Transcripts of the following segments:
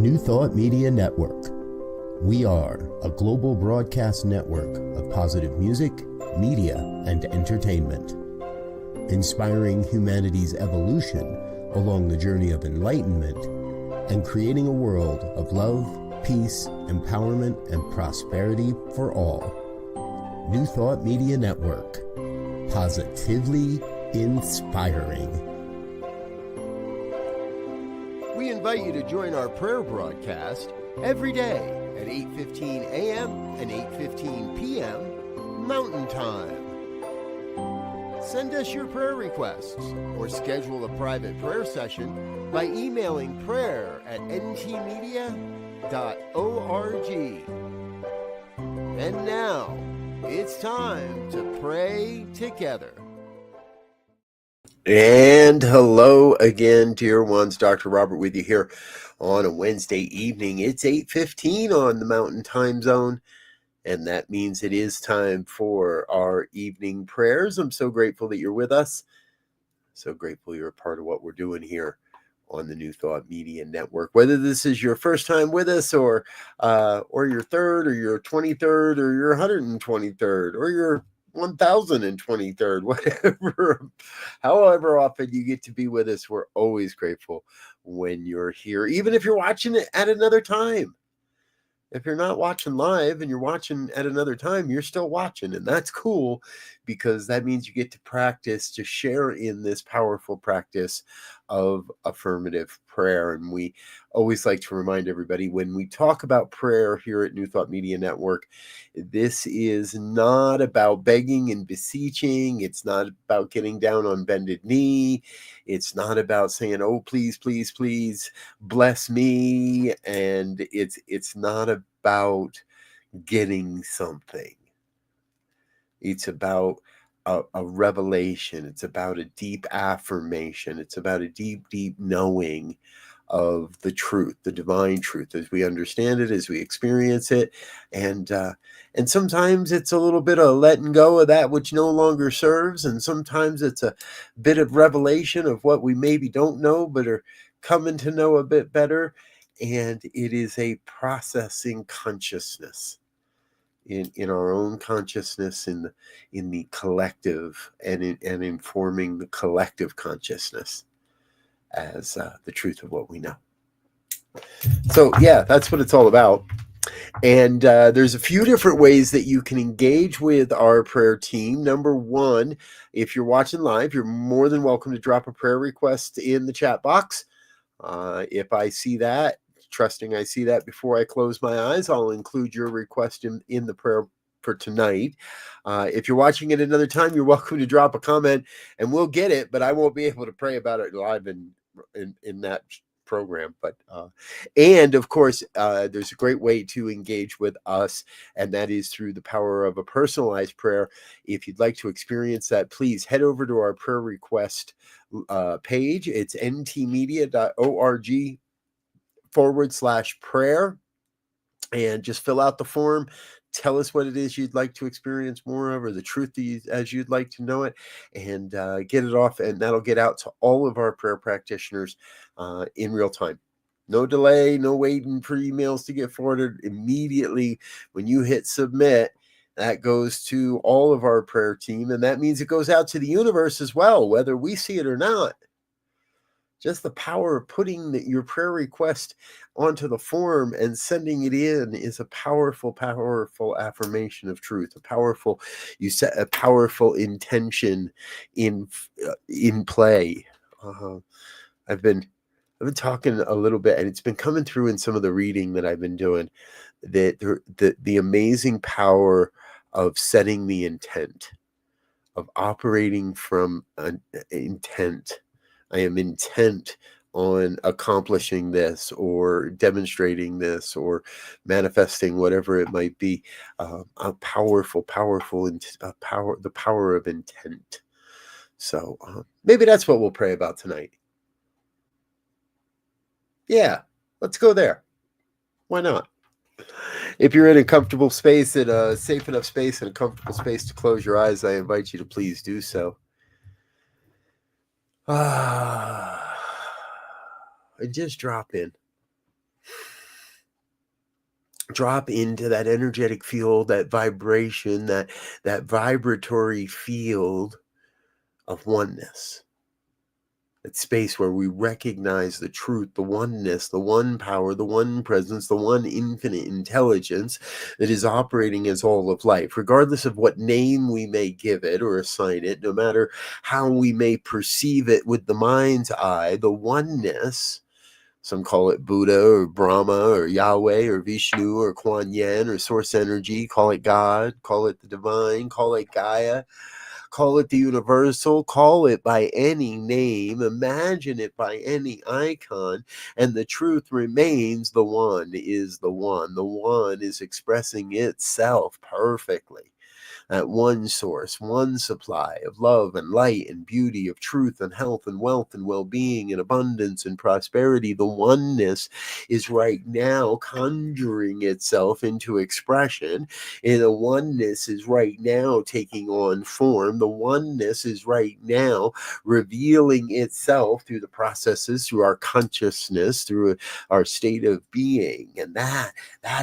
New Thought Media Network. We are a global broadcast network of positive music, media, and entertainment, inspiring humanity's evolution along the journey of enlightenment and creating a world of love, peace, empowerment, and prosperity for all. New Thought Media Network. Positively inspiring. We invite you to join our prayer broadcast every day at 8:15 a.m. and 8:15 p.m. Mountain Time. Send us your prayer requests or schedule a private prayer session by emailing prayer@ntmedia.org. And now, it's time to pray together. And hello again, dear ones. Dr. Robert with you here on a Wednesday evening. It's 8:15 on the Mountain Time Zone, and that means it is time for our evening prayers. I'm so grateful that you're with us. So grateful you're a part of what we're doing here on the New Thought Media Network. Whether this is your first time with us or your third or your 23rd or your 123rd or your 1023rd, whatever, however often you get to be with us, we're always grateful when you're here, even if you're watching it at another time. If you're not watching live and you're watching at another time, you're still watching, and that's cool because that means you get to practice, to share in this powerful practice of affirmative prayer. And we always like to remind everybody when we talk about prayer here at New Thought Media Network, this is not about begging and beseeching. It's not about getting down on bended knee. It's not about saying, oh, please, please, please bless me. And it's not about getting something. It's about a revelation. It's about a deep affirmation. It's about a deep, deep knowing of the truth, the divine truth, as we understand it, as we experience it. And sometimes it's a little bit of letting go of that which no longer serves. And sometimes it's a bit of revelation of what we maybe don't know, but are coming to know a bit better. And it is a processing consciousness in our own consciousness, in the collective, and informing the collective consciousness as the truth of what we know. So yeah, that's what it's all about. And there's a few different ways that you can engage with our prayer team. Number one, if you're watching live, you're more than welcome to drop a prayer request in the chat box. If I see that, trusting I see that before I close my eyes, I'll include your request in the prayer for tonight. If you're watching it another time, you're welcome to drop a comment and we'll get it, but I won't be able to pray about it live in that program. But and of course, there's a great way to engage with us, and that is through the power of a personalized prayer. If you'd like to experience that, please head over to our prayer request page. It's ntmedia.org/prayer, and just fill out the form. Tell us what it is you'd like to experience more of, or the truth as you'd like to know it, and get it off, and that'll get out to all of our prayer practitioners in real time. No delay, no waiting for emails to get forwarded. Immediately when you hit submit, that goes to all of our prayer team, and that means it goes out to the universe as well, whether we see it or not. Just the power of putting your prayer request onto the form and sending it in is a powerful, powerful affirmation of truth. You set a powerful intention in play. I've been talking a little bit, and it's been coming through in some of the reading that I've been doing, that the amazing power of setting the intent, of operating from an intent. I am intent on accomplishing this or demonstrating this or manifesting whatever it might be. A powerful power, the power of intent. So maybe that's what we'll pray about tonight. Yeah, let's go there. Why not? If you're in a comfortable space, in a safe enough space, and a comfortable space to close your eyes, I invite you to please do so. And just drop in. Drop into that energetic field, that vibration, that vibratory field of oneness. That space where we recognize the truth, the oneness, the one power, the one presence, the one infinite intelligence that is operating as all of life, regardless of what name we may give it or assign it, no matter how we may perceive it with the mind's eye, the oneness. Some call it Buddha or Brahma or Yahweh or Vishnu or Kuan Yin or Source Energy. Call it God, call it the divine, call it Gaia, call it the universal, call it by any name, imagine it by any icon, and the truth remains the one is the one. The one is expressing itself perfectly. That one source, one supply of love and light and beauty, of truth and health and wealth and well-being and abundance and prosperity. The oneness is right now conjuring itself into expression, and the oneness is right now taking on form. The oneness is right now revealing itself through the processes, through our consciousness, through our state of being. And that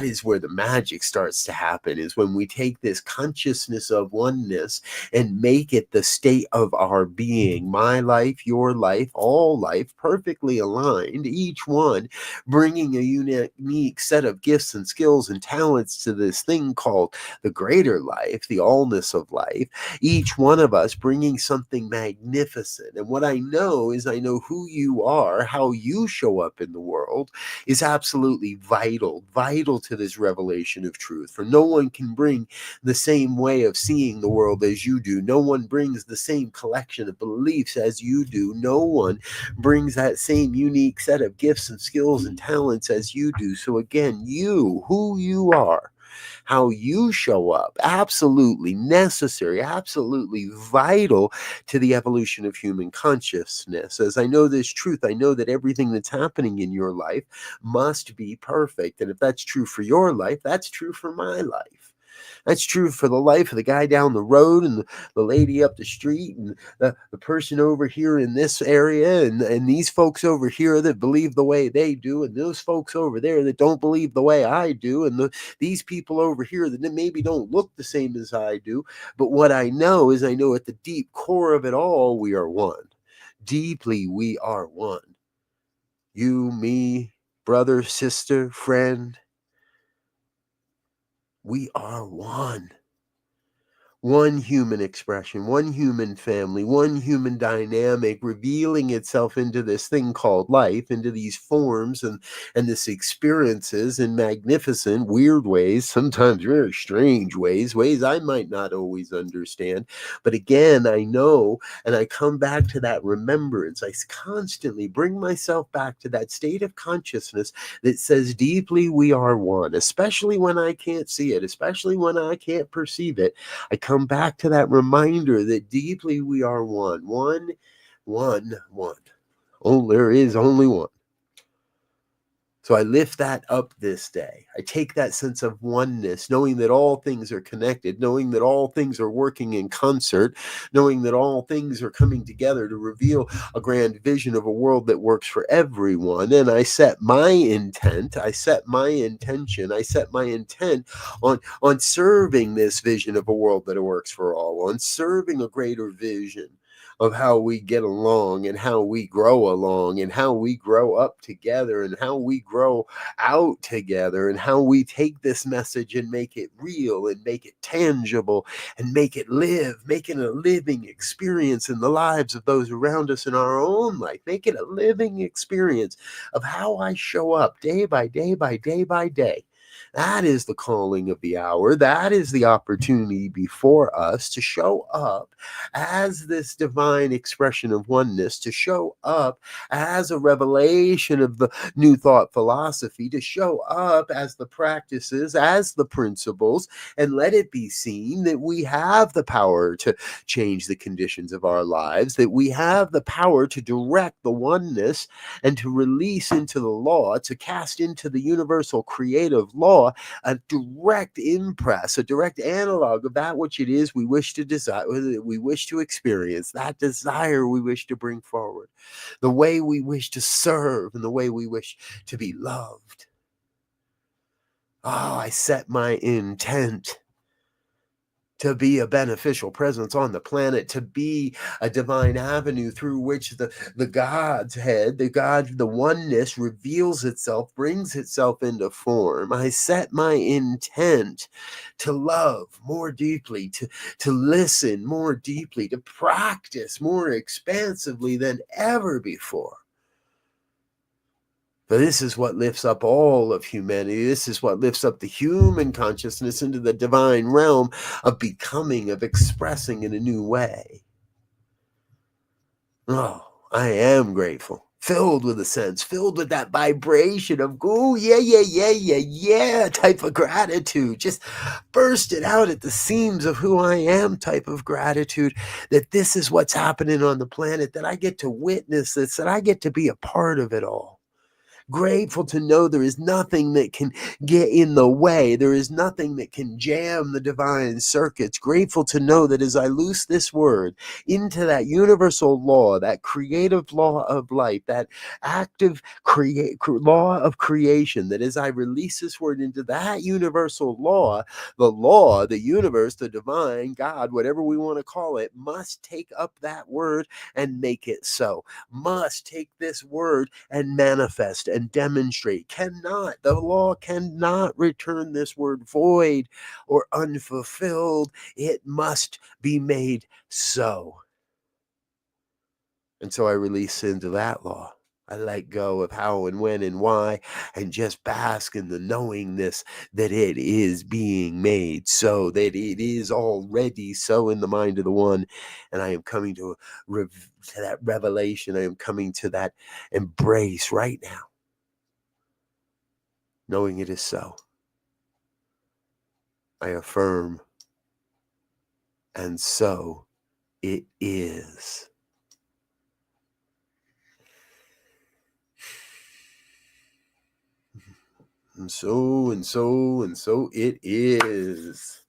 is where the magic starts to happen, is when we take this consciousness of oneness and make it the state of our being. My life, your life, all life, perfectly aligned, each one bringing a unique set of gifts and skills and talents to this thing called the greater life, the allness of life, each one of us bringing something magnificent. And what I know is, I know who you are, how you show up in the world is absolutely vital to this revelation of truth. For no one can bring the same way of seeing the world as you do. No one brings the same collection of beliefs as you do. No one brings that same unique set of gifts and skills and talents as you do. So again, you, who you are, how you show up, absolutely necessary, absolutely vital to the evolution of human consciousness. As I know this truth, I know that everything that's happening in your life must be perfect. And if that's true for your life, that's true for my life. That's true for the life of the guy down the road and the lady up the street and the person over here in this area and these folks over here that believe the way they do, and those folks over there that don't believe the way I do, and these people over here that maybe don't look the same as I do. But what I know is, I know at the deep core of it all, we are one. Deeply, we are one. You, me, brother, sister, friend, we are one. One human expression, one human family, one human dynamic revealing itself into this thing called life, into these forms and this experiences in magnificent, weird ways, sometimes very strange ways I might not always understand. But again, I know, and I come back to that remembrance. I constantly bring myself back to that state of consciousness that says deeply we are one, especially when I can't see it, especially when I can't perceive it. I come back to that reminder that deeply we are one. One. Oh, there is only one. So I lift that up this day. I take that sense of oneness, knowing that all things are connected, knowing that all things are working in concert, knowing that all things are coming together to reveal a grand vision of a world that works for everyone. And I set my intent, I set my intention, I set my intent on serving this vision of a world that works for all, on serving a greater vision of how we get along and how we grow along and how we grow up together and how we grow out together and how we take this message and make it real and make it tangible and make it live, make it a living experience in the lives of those around us in our own life. Make it a living experience of how I show up day by day by day by day. That is the calling of the hour. That is the opportunity before us to show up as this divine expression of oneness, to show up as a revelation of the new thought philosophy, to show up as the practices, as the principles, and let it be seen that we have the power to change the conditions of our lives, that we have the power to direct the oneness and to release into the law, to cast into the universal creative law a direct impress, a direct analog of that which it is we wish to desire, we wish to experience, that desire we wish to bring forward, the way we wish to serve, and the way we wish to be loved. I set my intent to be a beneficial presence on the planet, to be a divine avenue through which the God's head, the oneness reveals itself, brings itself into form. I set my intent to love more deeply, to listen more deeply, to practice more expansively than ever before. But this is what lifts up all of humanity. This is what lifts up the human consciousness into the divine realm of becoming, of expressing in a new way. Oh, I am grateful, filled with a sense, filled with that vibration of, oh, yeah, type of gratitude. Just burst it out at the seams of who I am type of gratitude, that this is what's happening on the planet, that I get to witness this, that I get to be a part of it all. Grateful to know there is nothing that can get in the way. There is nothing that can jam the divine circuits. Grateful to know that as I loose this word into that universal law, that creative law of life, that active law of creation, that as I release this word into that universal law, the universe, the divine, God, whatever we want to call it, must take up that word and make it so. Must take this word and manifest and demonstrate. The law cannot return this word void or unfulfilled. It must be made so. And so I release into that law. I let go of how and when and why, and just bask in the knowingness that it is being made so, that it is already so in the mind of the one. And I am coming to that revelation. I am coming to that embrace right now, knowing it is so. I affirm, and so it is. And so it is.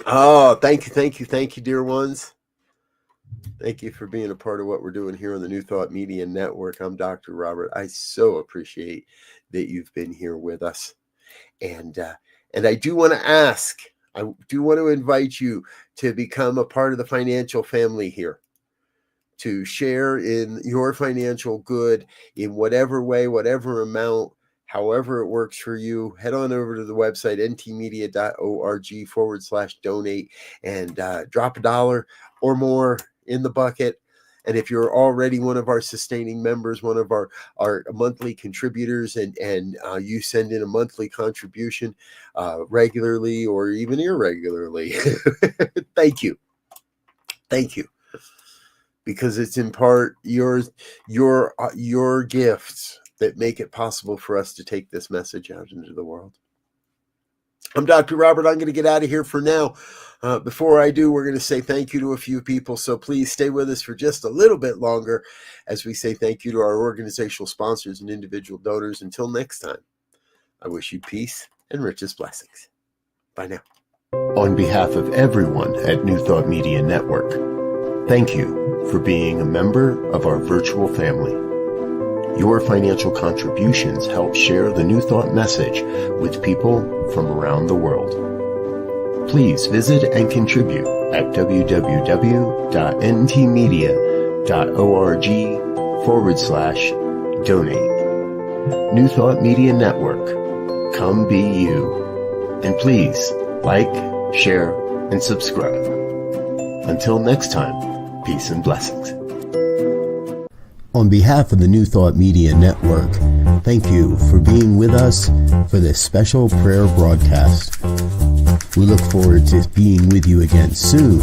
Oh, thank you, dear ones. Thank you for being a part of what we're doing here on the New Thought Media Network. I'm Dr. Robert. I so appreciate that you've been here with us. And I do want to invite you to become a part of the financial family here, to share in your financial good in whatever way, whatever amount, however it works for you. Head on over to the website, ntmedia.org/donate, and drop $1 or more in the bucket. And if you're already one of our sustaining members, one of our monthly contributors, and you send in a monthly contribution regularly or even irregularly, thank you. Because it's in part your gifts that make it possible for us to take this message out into the world. I'm Dr. Robert. I'm going to get out of here for now. Before I do, we're going to say thank you to a few people. So please stay with us for just a little bit longer as we say thank you to our organizational sponsors and individual donors. Until next time, I wish you peace and richest blessings. Bye now. On behalf of everyone at New Thought Media Network, thank you for being a member of our virtual family. Your financial contributions help share the New Thought message with people from around the world. Please visit and contribute at www.ntmedia.org/donate. New Thought Media Network. Come be you. And please like, share, and subscribe. Until next time, peace and blessings. On behalf of the New Thought Media Network, thank you for being with us for this special prayer broadcast. We look forward to being with you again soon,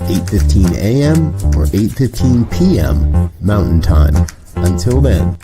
8:15 a.m. or 8:15 p.m. Mountain Time. Until then.